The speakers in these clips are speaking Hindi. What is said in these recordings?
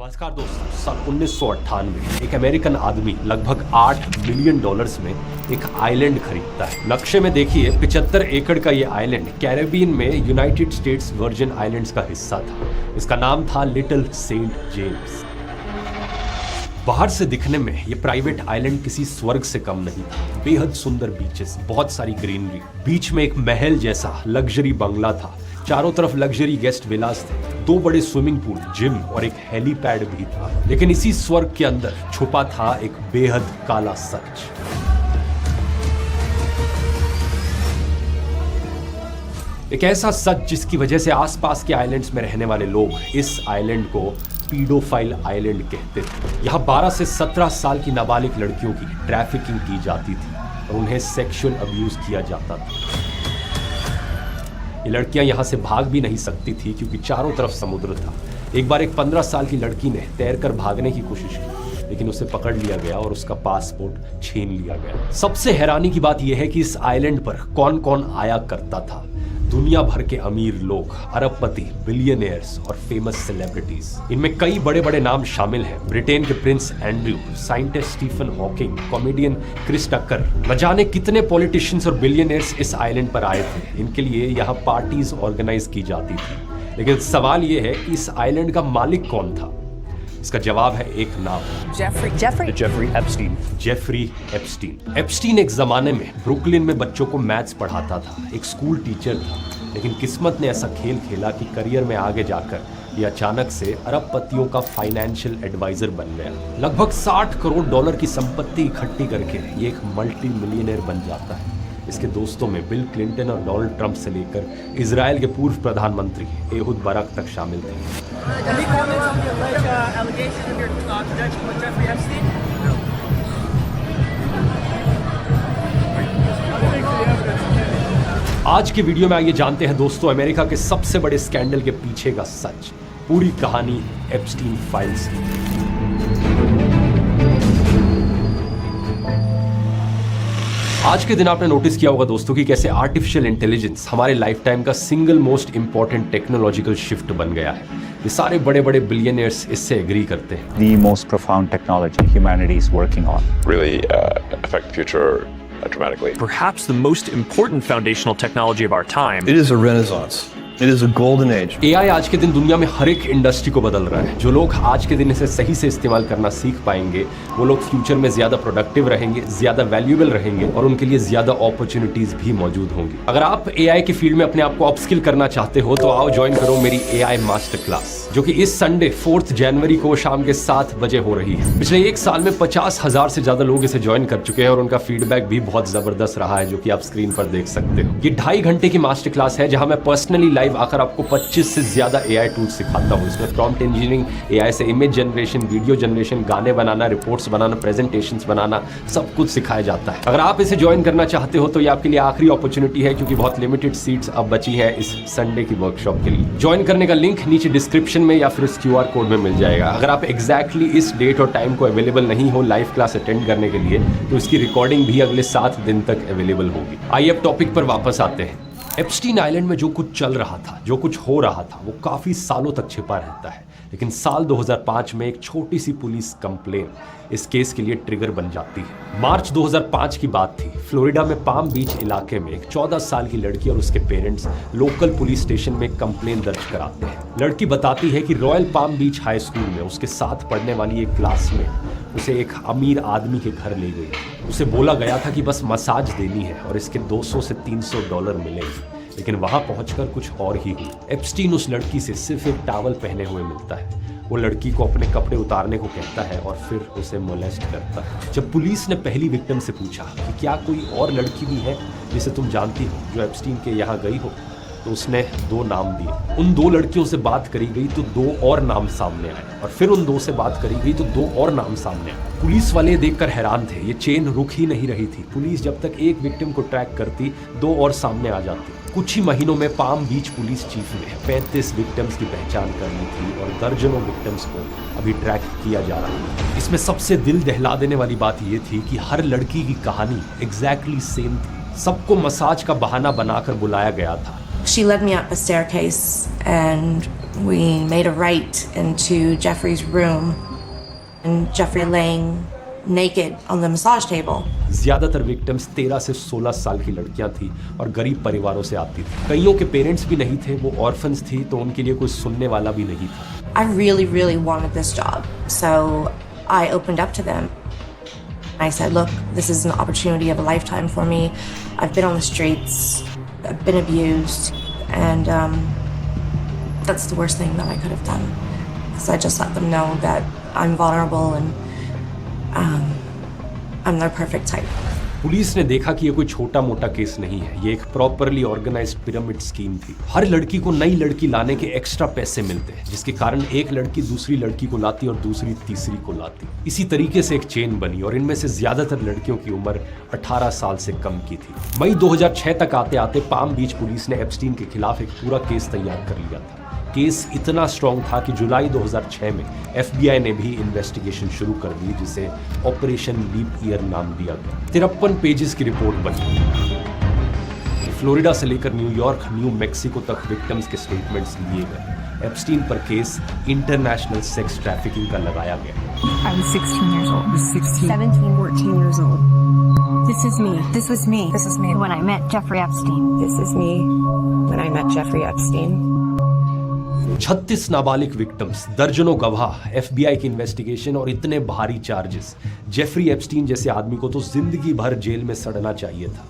नमस्कार दोस्तों, सन 1998 एक अमेरिकन आदमी लगभग $8 मिलियन में एक आइलैंड खरीदता है। नक्शे में देखिए 75 एकड़ का ये आइलैंड कैरेबियन में यूनाइटेड स्टेट्स वर्जिन आइलैंड्स का हिस्सा था। इसका नाम था लिटिल सेंट जेम्स। बाहर से दिखने में ये प्राइवेट आइलैंड किसी स्वर्ग से कम नहीं था। बेहद सुंदर बीचेस, बहुत सारी ग्रीनरी, बीच में एक महल जैसा लग्जरी बंगला था, चारों तरफ लग्जरी गेस्ट विलास थे, 2 बड़े स्विमिंग पूल, जिम और एक हेलीपैड भी था। लेकिन इसी स्वर्ग के अंदर छुपा था एक बेहद काला सच। एक ऐसा सच जिसकी वजह से आसपास के आइलैंड्स में रहने वाले लोग इस आइलैंड को पीडोफाइल आइलैंड कहते थे। यहाँ 12 से 17 साल की नाबालिग लड़कियों की ट्रैफिकिंग की जाती थी और उन्हें सेक्सुअल अब्यूज किया जाता था। ये लड़कियां यहाँ से भाग भी नहीं सकती थी क्योंकि चारों तरफ समुद्र था। एक बार एक 15 साल की लड़की ने तैरकर भागने की कोशिश की, लेकिन उसे पकड़ लिया गया और उसका पासपोर्ट छीन लिया गया। सबसे हैरानी की बात यह है कि इस आइलैंड पर कौन कौन आया करता था। दुनिया भर के अमीर लोग, अरबपति, बिलियनियर्स और फेमस सेलिब्रिटीज। इनमें कई बड़े बड़े नाम शामिल हैं। ब्रिटेन के prince Andrew, scientist Stephen Hawking, comedian Chris Tucker, न जाने कितने पॉलिटिशियंस और बिलियनियर्स इस आइलैंड पर आए थे। इनके लिए यहाँ पार्टीज ऑर्गेनाइज की जाती थी। लेकिन सवाल यह है कि इस आइलैंड का मालिक कौन था। इसका जवाब है एक नाम, जेफरी एप्स्टीन। एप्स्टीन एक जमाने में ब्रुकलिन में बच्चों को मैथ्स पढ़ाता था, एक स्कूल टीचर था। लेकिन किस्मत ने ऐसा खेल खेला कि करियर में आगे जाकर ये अचानक से अरबपतियों का फाइनेंशियल एडवाइजर बन गया। लगभग $60 करोड़ की संपत्ति इकट्ठी करके ये एक मल्टी मिलियनर बन जाता है। इसके दोस्तों में बिल क्लिंटन और डोनाल्ड ट्रंप से लेकर इजराइल के पूर्व प्रधानमंत्री एहुद बाराक तक शामिल थे। आज के वीडियो में आइए जानते हैं दोस्तों अमेरिका के सबसे बड़े स्कैंडल के पीछे का सच, पूरी कहानी एप्स्टीन फाइल्स की। आज के दिन आपने नोटिस किया होगा दोस्तों कि कैसे आर्टिफिशियल इंटेलिजेंस हमारे लाइफ टाइम का single most important technological shift बन गया है। ये सारे बड़े बड़े बिलियनियर्स इससे एग्री करते हैं। The most profound technology humanity is working on. Really affect the future dramatically. Perhaps the most important foundational technology of our time. It is a renaissance. It is a golden age. AI आज के दिन दुनिया में हर एक इंडस्ट्री को बदल रहा है। जो लोग आज के दिन इसे सही से इस्तेमाल करना सीख पाएंगे वो लोग फ्यूचर में ज्यादा प्रोडक्टिव रहेंगे, ज्यादा वैल्यूएबल रहेंगे और उनके लिए ज्यादा अपॉर्चुनिटीज भी मौजूद होंगी। अगर आप AI के फील्ड में अपने आप को अपस्किल करना चाहते हो तो आओ ज्वाइन करो मेरी AI मास्टर क्लास, जो कि इस संडे 4 जनवरी को शाम के 7 बजे हो रही है। पिछले 1 साल में 50,000 से ज्यादा लोग इसे ज्वाइन कर चुके हैं और उनका फीडबैक भी बहुत जबरदस्त रहा है, जो कि आप स्क्रीन पर देख सकते हो। ये 2.5 घंटे की मास्टर क्लास है जहां मैं पर्सनली लाइव आकर आपको 25 से ज्यादा AI टूल्स सिखाता हूँ। इसमें प्रॉम्प्ट इंजीनियरिंग, AI से इमेज जनरेशन, वीडियो जनरेशन, गाने बनाना, रिपोर्ट्स बनाना, प्रेजेंटेशंस बनाना, सब कुछ सिखाया जाता है। अगर आप इसे ज्वाइन करना चाहते हो तो ये आपके लिए आखिरी अपॉर्चुनिटी है, क्योंकि बहुत लिमिटेड सीट्स अब बची है इस संडे की वर्कशॉप के लिए। ज्वाइन करने का लिंक नीचे डिस्क्रिप्शन में या फिर इस QR कोड में मिल जाएगा। अगर आप एग्जैक्टली इस डेट और टाइम को अवेलेबल नहीं हो लाइव क्लास अटेंड करने के लिए तो इसकी रिकॉर्डिंग भी अगले 7 दिन तक अवेलेबल होगी। आइए अब टॉपिक पर वापस आते हैं। एप्स्टीन आइलैंड में जो कुछ चल रहा था, जो कुछ हो रहा था, वो काफी सालों तक छिपा रहता है। लेकिन साल 2005 में एक छोटी सी पुलिस कंप्लेन इस केस के लिए ट्रिगर बन जाती है। मार्च 2005 की बात थी। फ्लोरिडा में पाम बीच इलाके में एक 14 साल की लड़की और उसके पेरेंट्स लोकल पुलिस स्टेशन में कंप्लेन दर्ज कराते हैं। लड़की बताती है कि रॉयल पाम बीच हाई स्कूल में उसके साथ पढ़ने वाली एक क्लासमेट उसे एक अमीर आदमी के घर ले गई। उसे बोला गया था कि बस मसाज देनी है और इसके $200 से $300 मिलेंगे। लेकिन वहां पहुंचकर कुछ और ही हुआ। एप्स्टीन उस लड़की से सिर्फ एक टॉवल पहने हुए मिलता है। वो लड़की को अपने कपड़े उतारने को कहता है और फिर उसे मोलेस्ट करता है। जब पुलिस ने पहली विक्टिम से पूछा कि क्या कोई और लड़की भी है जिसे तुम जानती हो जो एप्स्टीन के यहाँ गई हो, तो उसने 2 नाम दिए। उन 2 लड़कियों से बात करी गई तो 2 और नाम सामने आए और फिर उन 2 से बात करी गई तो 2 और नाम सामने आए। पुलिस वाले देखकर हैरान थे। ये चेन रुक ही नहीं रही थी। पुलिस जब तक एक विक्टिम को ट्रैक करती 2 और सामने आ जाती। कुछ ही महीनों में पाम बीच पुलिस चीफ ने 35 विक्टिम्स की पहचान कर ली थी और दर्जनों विक्टिम्स को अभी ट्रैक किया जा रहा है। इसमें सबसे दिल दहला देने वाली बात ये थी कि हर लड़की की कहानी एग्जैक्टली सेम थी। सबको मसाज का बहाना बनाकर बुलाया गया था। She led me up a staircase and We made a right into Jeffrey's room and Jeffrey laying naked on the massage table. ज्यादातर विक्टिम्स 13 से 16 साल की लड़कियां थी और गरीब परिवारों से आती थी। कईयों के पेरेंट्स भी नहीं थे, वो ऑर्फन्स थी, तो उनके लिए कोई सुनने वाला भी नहीं था। I really wanted this job, so I opened up to them. I said, look, this is an opportunity of a lifetime for me. I've been on the streets, I've been abused, and that's the worst thing that I could have done. So I just let them know that I'm vulnerable and I'm their perfect type. Police ने देखा कि ये कोई छोटा मोटा केस नहीं है, ये एक प्रॉपरली ऑर्गेनाइज्ड पिरामिड स्कीम थी। हर लड़की को नई लड़की लाने के एक्स्ट्रा पैसे मिलते हैं, जिसके कारण एक लड़की दूसरी लड़की को लाती और दूसरी तीसरी को लाती। इसी तरीके से एक चेन बनी और इनमें से ज्यादातर लड़कियों की उम्र 18 साल से कम की थी। मई 2006 तक आते आते पाम बीच पुलिस ने एप्स्टीन के खिलाफ एक पूरा केस तैयार कर लिया था। केस इतना स्ट्रॉन्ग था कि जुलाई 2006 में FBI ने भी इन्वेस्टिगेशन शुरू कर दी, जिसे ऑपरेशन लीप ईयर नाम दिया गया। 53 पेजेस की रिपोर्ट बनी। फ्लोरिडा से लेकर न्यूयॉर्क, न्यू मैक्सिको तक विक्टिम्स के स्टेटमेंट्स लिए गए। एप्स्टीन पर केस इंटरनेशनल सेक्स ट्रैफिकिंग का लगाया गया। I was 16 years old. I was 16. 17, 14 years old. This is me. This was me. This is me when I met Jeffrey Epstein. This is me when I met Jeffrey Epstein. 36 नाबालिग विक्टिम्स, दर्जनों गवाह, FBI की इन्वेस्टिगेशन और इतने भारी चार्जेस। जेफरी एप्स्टीन जैसे आदमी को तो जिंदगी भर जेल में सड़ना चाहिए था।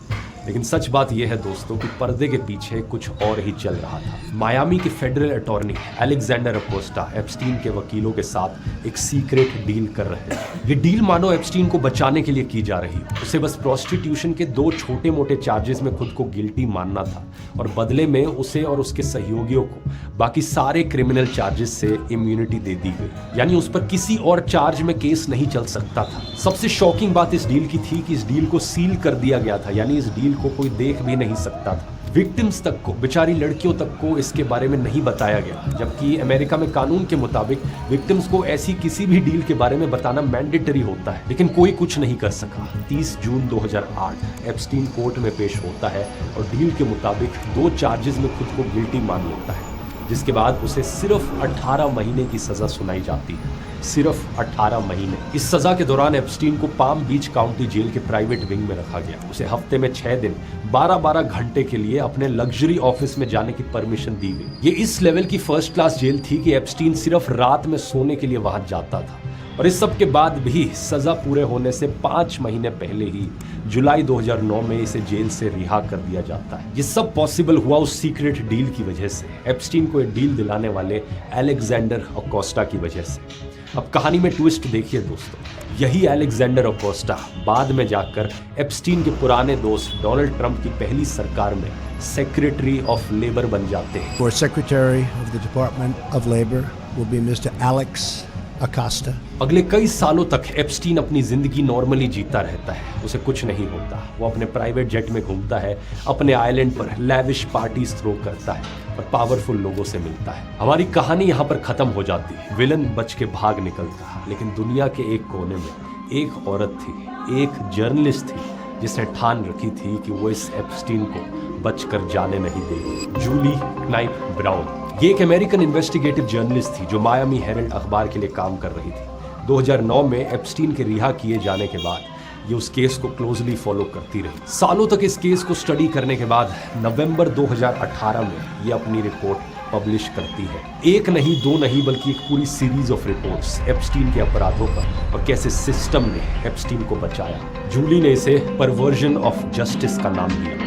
लेकिन सच बात यह है दोस्तों कि पर्दे के पीछे कुछ और ही चल रहा था। मायामी के federal attorney Alexander Acosta Epstein के वकीलों के साथ एक सीक्रेट डील कर रहे थे। ये डील मानो एप्स्टीन को बचाने के लिए की जा रही है। उसे बस प्रोस्टिट्यूशन के 2 छोटे मोटे चार्जेस में खुद को गिल्टी मानना था और बदले में उसे और उसके सहयोगियों को बाकी सारे क्रिमिनल चार्जेस से इम्यूनिटी दे दी गई, यानी उस पर किसी और चार्ज में केस नहीं चल सकता था। सबसे शॉकिंग बात इस डील की थी कि इस डील को सील कर दिया गया था, यानी इस डील को कोई देख भी नहीं सकता था। विक्टिम्स तक को, बेचारी लड़कियों तक को इसके बारे में नहीं बताया गया, जबकि अमेरिका में कानून के मुताबिक विक्टिम्स को ऐसी किसी भी डील के बारे में बताना मैंडेटरी होता है, लेकिन कोई कुछ नहीं कर सका। 30 जून 2008 एप्स्टीन कोर्ट में पेश होता है और डील के मुताबिक 2 चार्जेस में खुद को गिल्टी मान लेता है, जिसके बाद उसे सिर्फ 18 महीने की सजा सुनाई जाती है। सिर्फ 18 महीने। इस सजा के दौरान एप्स्टीन को पाम बीच काउंटी जेल के प्राइवेट विंग में रखा गया। उसे हफ्ते में 6 दिन 12-12 घंटे के लिए अपने लग्जरी ऑफिस में जाने की परमिशन दी गई। ये इस लेवल की फर्स्ट क्लास जेल थी कि एप्स्टीन सिर्फ रात में सोने के लिए वहां जाता था। और इस सब के बाद भी सजा पूरे होने से 5 महीने पहले ही जुलाई 2009 में इसे जेल से रिहा कर दिया जाता है। ये सब पॉसिबल हुआ उस सीक्रेट डील की वजह से, एप्स्टीन को एक डील दिलाने वाले अलेक्जेंडर अकोस्टा की वजह से। अब कहानी में ट्विस्ट देखिए दोस्तों, यही अलेक्जेंडर अकोस्टा बाद में जाकर एप्स्टीन के पुराने दोस्त डोनाल्ड ट्रंप की पहली सरकार में सेक्रेटरी ऑफ लेबर बन जाते हैं। For Secretary of the Department of Labor will be Mr. Alex Acosta. अगले कई सालों तक एप्स्टीन अपनी जिंदगी नॉर्मली जीता रहता है, उसे कुछ नहीं होता। वो अपने प्राइवेट जेट में घूमता है, अपने आइलैंड पर लैविश पार्टीज थ्रो करता है और पावरफुल लोगों से मिलता है। हमारी कहानी यहाँ पर खत्म हो जाती है। विलन बच के भाग निकलता है, लेकिन दुनिया के एक कोने में एक औरत थी, एक जर्नलिस्ट थी, जिसने ठान रखी थी कि वो इस एप्स्टीन को बचकर जाने नहीं देगी। जूली नाइप ब्राउन ये एक अमेरिकन इन्वेस्टिगेटिव जर्नलिस्ट थी जो मायामी हेरल्ड अखबार के लिए काम कर रही थी। 2009 में एप्स्टीन के रिहा किए जाने के बाद ये उस केस को क्लोजली फॉलो करती रही। सालों तक इस केस को स्टडी करने के बाद नवंबर 2018 में ये अपनी रिपोर्ट पब्लिश करती है। एक नहीं, 2 नहीं, बल्कि एक पूरी सीरीज ऑफ रिपोर्ट्स एप्स्टीन के अपराधों पर और कैसे सिस्टम ने एप्स्टीन को बचाया। जूली ने इसे परवर्जन ऑफ जस्टिस का नाम दिया।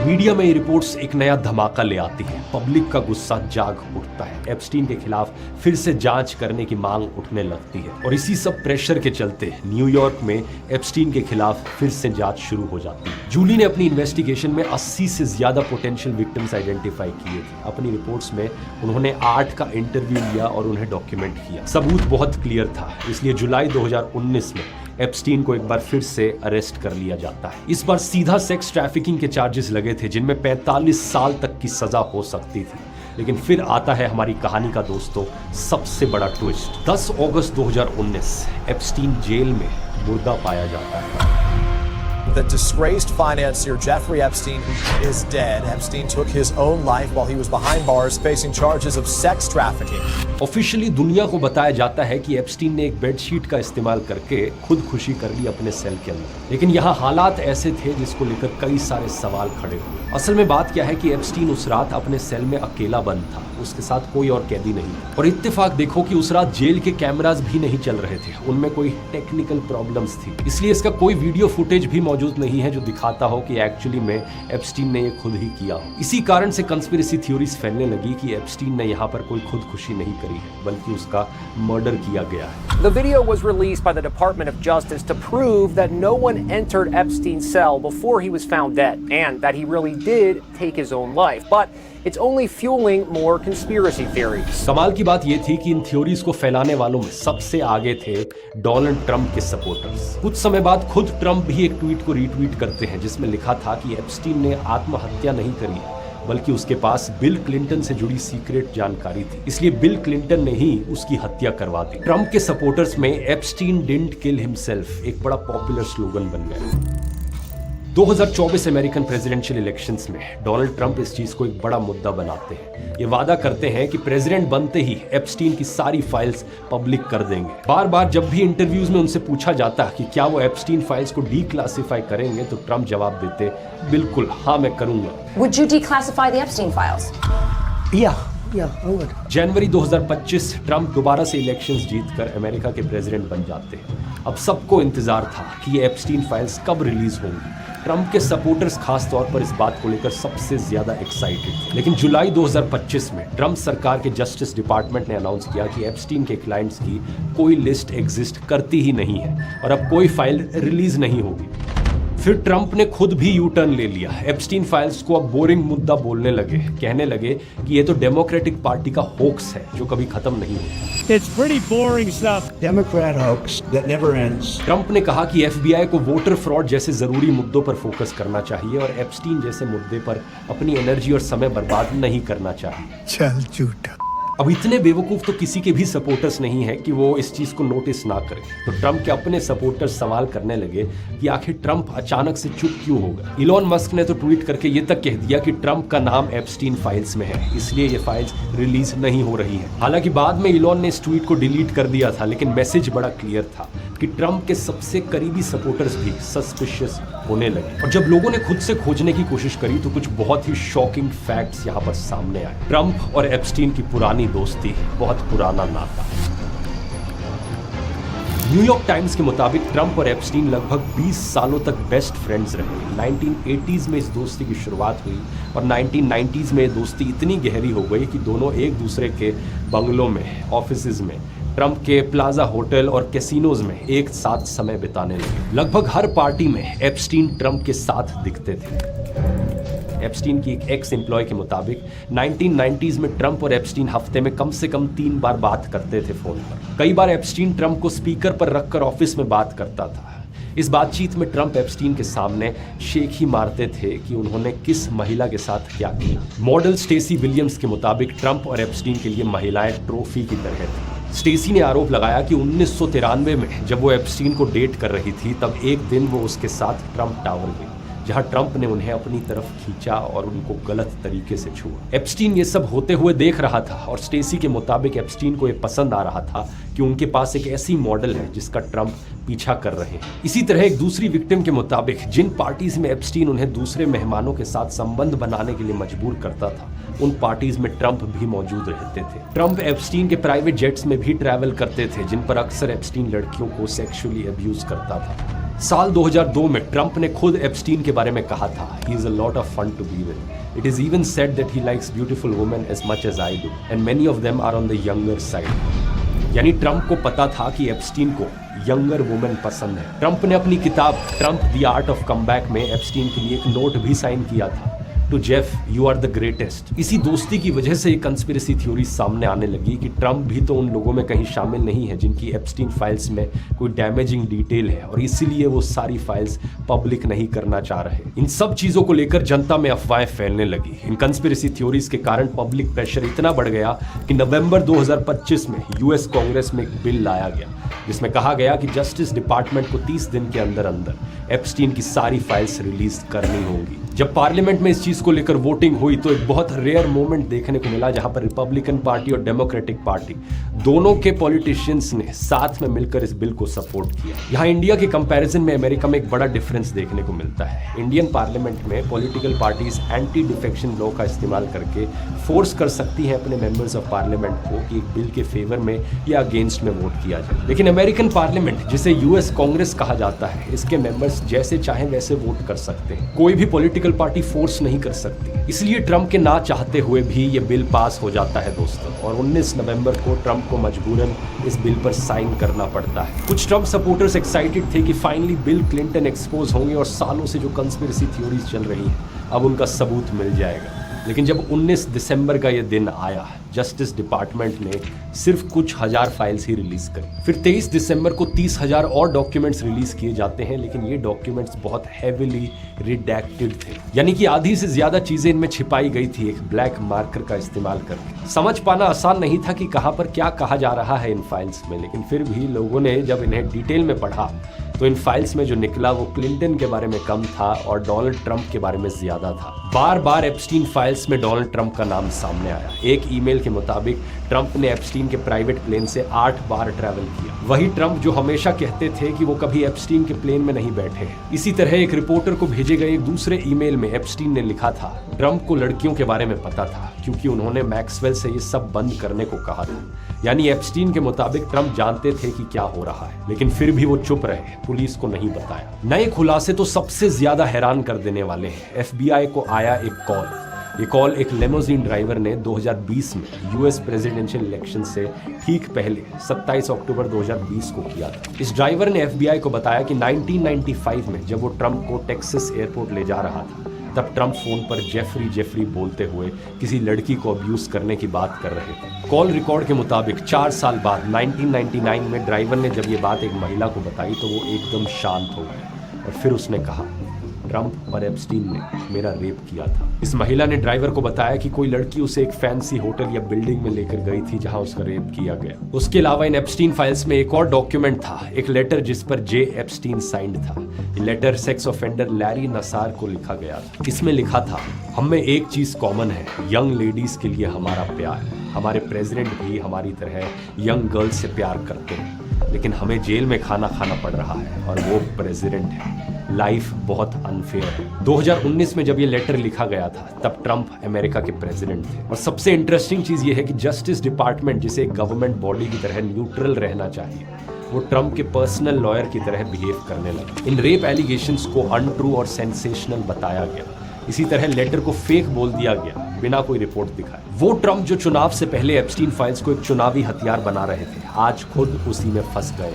मीडिया में ये रिपोर्ट्स एक नया धमाका ले आती है। पब्लिक का गुस्सा जाग उठता है। एप्स्टीन के खिलाफ फिर से जांच करने की मांग उठने लगती है और इसी सब प्रेशर के चलते न्यूयॉर्क में एप्स्टीन के खिलाफ फिर से जांच शुरू हो जाती है। जूली ने अपनी इन्वेस्टिगेशन में 80 से ज्यादा पोटेंशियल विक्टिम्स आइडेंटिफाई किए थे। अपनी रिपोर्ट्स में उन्होंने 8 का इंटरव्यू लिया और उन्हें डॉक्यूमेंट किया। सबूत बहुत क्लियर था, इसलिए जुलाई 2019 में एप्स्टीन को एक बार फिर से अरेस्ट कर लिया जाता है। इस बार सीधा सेक्स ट्रैफिकिंग के चार्जेस लगे थे, जिनमें 45 साल तक की सजा हो सकती थी। लेकिन फिर आता है हमारी कहानी का दोस्तों सबसे बड़ा ट्विस्ट। 10 अगस्त 2019 एप्स्टीन जेल में मुर्दा पाया जाता है। that disgraced financier Jeffrey Epstein is dead. Epstein took his own life while he was behind bars facing charges of sex trafficking. Officially दुनिया को बताया जाता है कि एप्स्टीन ने एक बेडशीट का इस्तेमाल करके खुदकुशी कर ली अपने सेल के अंदर, लेकिन यहाँ हालात ऐसे थे जिसको लेकर कई सारे सवाल खड़े हुए। असल में बात क्या है कि एप्स्टीन उस रात अपने सेल में अकेला बंद था, उसके साथ कोई और कैदी नहीं था। और इत्तेफाक देखो कि उस रात जेल के कैमरास भी नहीं चल रहे थे, उनमें कोई टेक्निकल प्रॉब्लम्स थी, इसलिए इसका कोई वीडियो फुटेज भी मौजूद नहीं है जो दिखाता हो कि एक्चुअली में एप्स्टीन ने ये खुद ही किया हो। इसी कारण से कंस्पिरेसी थ्योरीज फैलने लगी कि एप्स्टीन ने यहाँ पर कोई खुदकुशी नहीं करी है, बल्कि उसका मर्डर किया गया है। The video was released by the Department of Justice to prove that no one entered Epstein's cell before he was found dead, and that he really did take his own life. But it's only fueling more conspiracy theories. कमाल की बात ये थी कि इन थ्योरीज को फैलाने वालों में सबसे आगे थे डोनाल्ड ट्रंप के सपोर्टर्स। कुछ समय बाद खुद ट्रंप भी एक ट्वीट को रीट्वीट करते हैं जिसमें लिखा था कि एप्स्टीन ने आत्महत्या नहीं करी है, बल्कि उसके पास बिल क्लिंटन से जुड़ी सीक्रेट जानकारी थी, इसलिए बिल क्लिंटन ने ही उसकी हत्या करवा दी। ट्रंप के सपोर्टर्स में एप्स्टीन डिडंट किल हिमसेल्फ एक बड़ा पॉपुलर स्लोगन बन गया। 2024 अमेरिकन प्रेसिडेंशियल इलेक्शंस में डोनाल्ड ट्रंप इस चीज को एक बड़ा मुद्दा बनाते हैं। ये वादा करते हैं कि प्रेसिडेंट बनते ही एप्स्टीन की सारी फाइल्स पब्लिक कर देंगे। बार बार जब भी इंटरव्यूज में उनसे पूछा जाता कि क्या वो एप्स्टीन फाइल्स को डीक्लासिफाई करेंगे, तो ट्रंप जवाब देते, बिल्कुल हाँ मैं करूंगा। Would you declassify the Epstein files? Yeah, I would. January 2025 Trump दोबारा से इलेक्शंस जीतकर अमेरिका के प्रेसिडेंट बन जाते हैं। अब सबको इंतजार था कि ये एप्स्टीन फाइल्स कब रिलीज होंगी। ट्रंप के सपोर्टर्स खास तौर पर इस बात को लेकर सबसे ज्यादा एक्साइटेड थे, लेकिन जुलाई 2025 में ट्रंप सरकार के जस्टिस डिपार्टमेंट ने अनाउंस किया कि एप्स्टीन के क्लाइंट्स की कोई लिस्ट एग्जिस्ट करती ही नहीं है और अब कोई फाइल रिलीज नहीं होगी। फिर ट्रंप ने खुद भी यू टर्न ले लिया। एप्स्टीन फाइल्स को अब बोरिंग मुद्दा बोलने लगे, कहने लगे कि ये तो डेमोक्रेटिक पार्टी का होक्स है जो कभी खत्म नहीं होगा। It's pretty boring stuff. Democrat hoax that never ends. Trump ने कहा कि एफबीआई को वोटर फ्रॉड जैसे जरूरी मुद्दों पर फोकस करना चाहिए और एप्स्टीन जैसे मुद्दे पर अपनी एनर्जी और समय बर्बाद नहीं करना चाहिए। चल झूठा। अब इतने बेवकूफ तो किसी के भी सपोर्टर्स नहीं है कि वो इस चीज को नोटिस ना करें। तो ट्रंप के अपने सपोर्टर्स सवाल करने लगे कि आखिर ट्रंप अचानक से चुप क्यों हो गए। इलॉन मस्क ने तो ट्वीट करके ये तक कह दिया कि ट्रंप का नाम एप्स्टीन फाइल्स में है, इसलिए ये फाइल्स रिलीज नहीं हो रही है। हालांकि बाद में इलॉन ने इस ट्वीट को डिलीट कर दिया था, लेकिन मैसेज बड़ा क्लियर था कि ट्रंप के सबसे करीबी सपोर्टर्स भी सस्पिशियस होने लगे। और जब लोगों ने खुद से खोजने की कोशिश करी तो कुछ बहुत ही शॉकिंग फैक्ट्स यहाँ पर सामने आए। ट्रंप और एप्स्टीन की पुरानी दोस्ती, बहुत पुराना नाता। न्यूयॉर्क टाइम्स के मुताबिक ट्रंप और एप्स्टीन लगभग 20 सालों तक बेस्ट फ्रेंड्स रहे। 1980s में इस दोस्ती की शुरुआत हुई और 1990s में दोस्ती इतनी गहरी हो गई कि दोनों एक दूसरे के बंगलों में, ऑफिसेज में, ट्रंप के प्लाजा होटल और कैसीनोज में एक साथ समय बिताने लगे। लगभग हर पार्टी में एप्स्टीन ट्रंप के साथ दिखते थे। एप्स्टीन की एक एक्स एम्प्लॉय के मुताबिक 1990s में ट्रंप और एप्स्टीन हफ्ते में कम से कम 3 बार बात करते थे फोन पर। कई बार एप्स्टीन ट्रंप को स्पीकर पर रखकर ऑफिस में बात करता था। इस बातचीत में ट्रंप एप्स्टीन के सामने शेख ही मारते थे कि उन्होंने किस महिला के साथ क्या किया। मॉडल स्टेसी विलियम्स के मुताबिक ट्रंप और एप्स्टीन के लिए महिलाएं ट्रॉफी की तरह थी। स्टेसी ने आरोप लगाया कि 1993 में जब वो एप्स्टीन को डेट कर रही थी, तब एक दिन वो उसके साथ ट्रंप टावर गई, जहां ट्रंप ने उन्हें अपनी तरफ खींचा और उनको गलत तरीके से छुआ। एप्स्टीन ये सब होते हुए देख रहा था और स्टेसी के मुताबिक एप्स्टीन को ये पसंद आ रहा था कि उनके पास एक ऐसी मॉडल है जिसका ट्रंप पीछा कर रहे हैं। इसी तरह एक दूसरी विक्टिम के मुताबिक जिन पार्टीज में एप्स्टीन उन्हें दूसरे मेहमानों के साथ संबंध बनाने के लिए मजबूर करता था, उन पार्टीज में ट्रंप भी मौजूद रहते थे। ट्रंप एप्स्टीन के प्राइवेट जेट्स में भी ट्रैवल करते थे, जिन पर अक्सर एप्स्टीन लड़कियों को सेक्सुअली अब्यूज करता था। साल 2002 में ट्रंप ने खुद एप्स्टीन के बारे में कहा था, "He is a lot of fun to be with. It is even said that he likes beautiful women as much as I do, and many of them are on the younger side." यानी ट्रंप को पता था कि एप्स्टीन को यंगर वुमेन पसंद है। ट्रंप ने अपनी किताब Trump the art of comeback में एप्स्टीन के लिए एक नोट भी साइन किया था, to Jeff you are the greatest. इसी दोस्ती की वजह से ये कंस्पिरेसी थ्योरी सामने आने लगी कि ट्रंप भी तो उन लोगों में कहीं शामिल नहीं है जिनकी एप्स्टीन फाइल्स में कोई डैमेजिंग डिटेल है और इसीलिए वो सारी फाइल्स पब्लिक नहीं करना चाह रहे। इन सब चीजों को लेकर जनता में अफवाहें फैलने लगी। इन कंस्पिरेसी थ्योरीज के कारण पब्लिक प्रेशर इतना बढ़ गया कि नवंबर 2025 में यूएस कांग्रेस में एक बिल लाया गया जिसमें कहा गया कि जस्टिस डिपार्टमेंट को 30 दिन के अंदर अंदर एप्स्टीन की सारी फाइल्स रिलीज करनी होंगी। जब पार्लियामेंट में इस चीज को लेकर वोटिंग हुई तो एक बहुत रेयर मोमेंट देखने को मिला जहां पर रिपब्लिकन पार्टी और डेमोक्रेटिक पार्टी दोनों के पॉलिटिशियंस ने साथ में मिलकर इस बिल को सपोर्ट किया। यहां इंडिया के कंपैरिजन में अमेरिका में एक बड़ा डिफरेंस देखने को मिलता है। इंडियन पार्लियामेंट में political parties anti defection law का इस्तेमाल करके फोर्स कर सकती हैं अपने मेंबर्स ऑफ पार्लियामेंट को कि एक बिल के फेवर में या अगेंस्ट में वोट किया जाए। लेकिन अमेरिकन पार्लियामेंट जिसे यूएस कांग्रेस कहा जाता है, इसके मेंबर्स जैसे चाहें वैसे वोट कर सकते हैं। कोई भी पॉलिटिकल पार्टी फोर्स नहीं कर सकती। इसलिए ट्रंप के ना चाहते हुए भी ये बिल पास हो जाता है दोस्तों, और 19 नवंबर को ट्रंप को मजबूरन इस बिल पर साइन करना पड़ता है। कुछ ट्रंप सपोर्टर्स एक्साइटेड थे कि फाइनली बिल क्लिंटन एक्सपोज होंगे और सालों से जो कंस्पिरेसी थ्योरीज चल रही हैं अब उनका सबूत मिल जाएगा। लेकिन जब 19 दिसंबर का ये दिन आया, जस्टिस डिपार्टमेंट ने सिर्फ कुछ हजार फाइल्स ही रिलीज करी। फिर 23 दिसंबर को 30,000 और डॉक्यूमेंट्स रिलीज किए जाते हैं, लेकिन ये डॉक्यूमेंट्स बहुत हेविली रिडैक्टेड थे, यानी कि आधी से ज्यादा चीजें इनमें छिपाई गई थी एक ब्लैक मार्कर का इस्तेमाल करके। समझ पाना आसान नहीं था कि कहां पर क्या कहा जा रहा है इन फाइल्स में, लेकिन फिर भी लोगों ने जब इन्हें डिटेल में पढ़ा तो इन फाइल्स में जो निकला वो क्लिंटन के बारे में कम था और डोनाल्ड ट्रंप के बारे में ज्यादा था। बार बार एप्स्टीन फाइल्स में डोनाल्ड ट्रंप का नाम सामने आया। एक ईमेल के मुताबिक ट्रंप ने एप्स्टीन के प्राइवेट प्लेन से 8 बार ट्रैवल किया। वही ट्रंप जो हमेशा कहते थे कि वो कभी एप्स्टीन के प्लेन में नहीं बैठे हैं। इसी तरह एक रिपोर्टर को भेजे गए एक दूसरे ईमेल में एप्स्टीन ने लिखा था ट्रंप को लड़कियों के बारे में पता था क्योंकि उन्होंने मैक्सवेल से ये सब बंद करने को कहा था। यानी एप्स्टीन के मुताबिक ट्रंप जानते थे कि क्या हो रहा है, लेकिन फिर भी वो चुप रहे, पुलिस को नहीं बताया। नए खुलासे तो सबसे ज्यादा हैरान कर देने वाले हैं। एफबीआई को आया एक कॉल। ये कॉल एक लेमोजीन ड्राइवर ने 2020 में यूएस प्रेसिडेंशियल इलेक्शन से ठीक पहले 27 अक्टूबर 2020 को किया था। इस ड्राइवर ने एफबीआई को बताया कि 1995 में जब वो ट्रंप को टेक्सास एयरपोर्ट ले जा रहा था तब ट्रंप फोन पर जेफरी बोलते हुए किसी लड़की को अब्यूज करने की बात कर रहे थे। कॉल रिकॉर्ड के मुताबिक 4 साल बाद 1999 में ड्राइवर ने जब ये बात एक महिला को बताई तो वो एकदम शांत हो गया और फिर उसने कहा ट्रंप और एप्स्टीन ने मेरा रेप किया था। इस महिला ने ड्राइवर को बताया कि कोई लड़की उसे एक फैंसी होटल या बिल्डिंग में लेकर गई थी जहां उसका रेप किया गया। उसके अलावा इन एप्स्टीन फाइल्स में एक और डॉक्यूमेंट था, एक लेटर जिस पर जे एप्स्टीन साइंड था। ये लेटर सेक्स ऑफेंडर लैरी नसार को लिखा गया था। इसमें लिखा था हम में एक चीज कॉमन है, यंग लेडीज के लिए हमारा प्यार। हमारे प्रेसिडेंट भी हमारी तरह यंग गर्ल्स से प्यार करते हैं, लेकिन हमें जेल में खाना पड़ रहा है और वो प्रेसिडेंट है। लाइफ बहुत अनफेयर है। 2019 में जब ये लेटर लिखा गया था तब ट्रंप अमेरिका के प्रेसिडेंट थे। और सबसे इंटरेस्टिंग चीज ये है कि जस्टिस डिपार्टमेंट जिसे एक गवर्नमेंट बॉडी की तरह न्यूट्रल रहना चाहिए, वो ट्रंप के पर्सनल लॉयर की तरह बिहेव करने लगे। इन रेप एलिगेशंस को अनट्रू और सेंसेशनल बताया गया। इसी तरह लेटर को फेक बोल दिया गया बिना कोई रिपोर्ट दिखाए। वो ट्रंप जो चुनाव से पहले एप्स्टीन फाइल्स को एक चुनावी हथियार बना रहे थे, आज खुद उसी में फंस गए।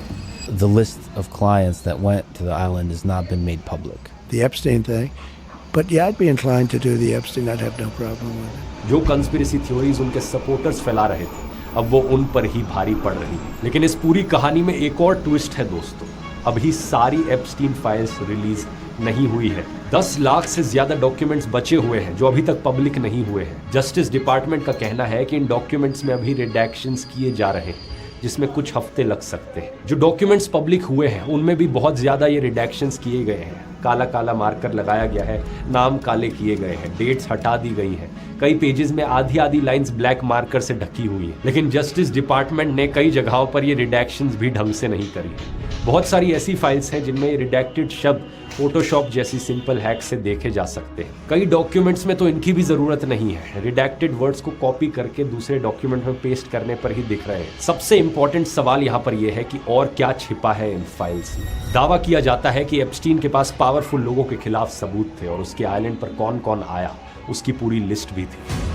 The list of clients that went to the island has not been made public. The Epstein thing, but yeah, I'd be inclined to do the Epstein. I'd have no problem with it. जो कंस्पिरेसी थ्योरीज उनके सपोर्टर्स फैला रहे थे अब वो उन पर ही भारी पड़ रही है। लेकिन इस पूरी कहानी में एक और ट्विस्ट है दोस्तों, अभी सारी एप्स्टीन फाइल्स रिलीज नहीं हुई है। 10 लाख से ज्यादा डॉक्यूमेंट्स बचे हुए हैं जो अभी तक पब्लिक नहीं हुए हैं। जस्टिस डिपार्टमेंट का कहना है कि इन डॉक्यूमेंट्स में अभी रिडैक्शंस किए जा रहे हैं जिसमें कुछ हफ्ते लग सकते हैं। जो डॉक्यूमेंट्स पब्लिक हुए हैं उनमें भी बहुत ज्यादा ये रिडैक्शंस किए गए हैं। काला काला मार्कर लगाया गया है, नाम काले किए गए हैं, डेट्स हटा दी गई हैं, कई पेजेस में आधी लाइंस ब्लैक मार्कर से ढकी हुई हैं। लेकिन जस्टिस डिपार्टमेंट ने कई जगहों पर ये रिडैक्शंस भी ढंग से नहीं करी। बहुत सारी ऐसी फाइल्स हैं जिनमें रिडैक्टेड शब्द फोटोशॉप जैसी सिंपल हैक से देखे जा सकते हैं। कई डॉक्यूमेंट्स में तो इनकी भी जरूरत नहीं है, रिडैक्टेड वर्ड्स को कॉपी करके दूसरे डॉक्यूमेंट में पेस्ट करने पर ही दिख रहे हैं। सबसे इंपॉर्टेंट सवाल यहाँ पर यह है कि और क्या छिपा है इन फाइल्स में। दावा किया जाता है कि एप्स्टीन के पास पावरफुल लोगों के खिलाफ सबूत थे और उसके आइलैंड पर कौन कौन आया उसकी पूरी लिस्ट भी थी।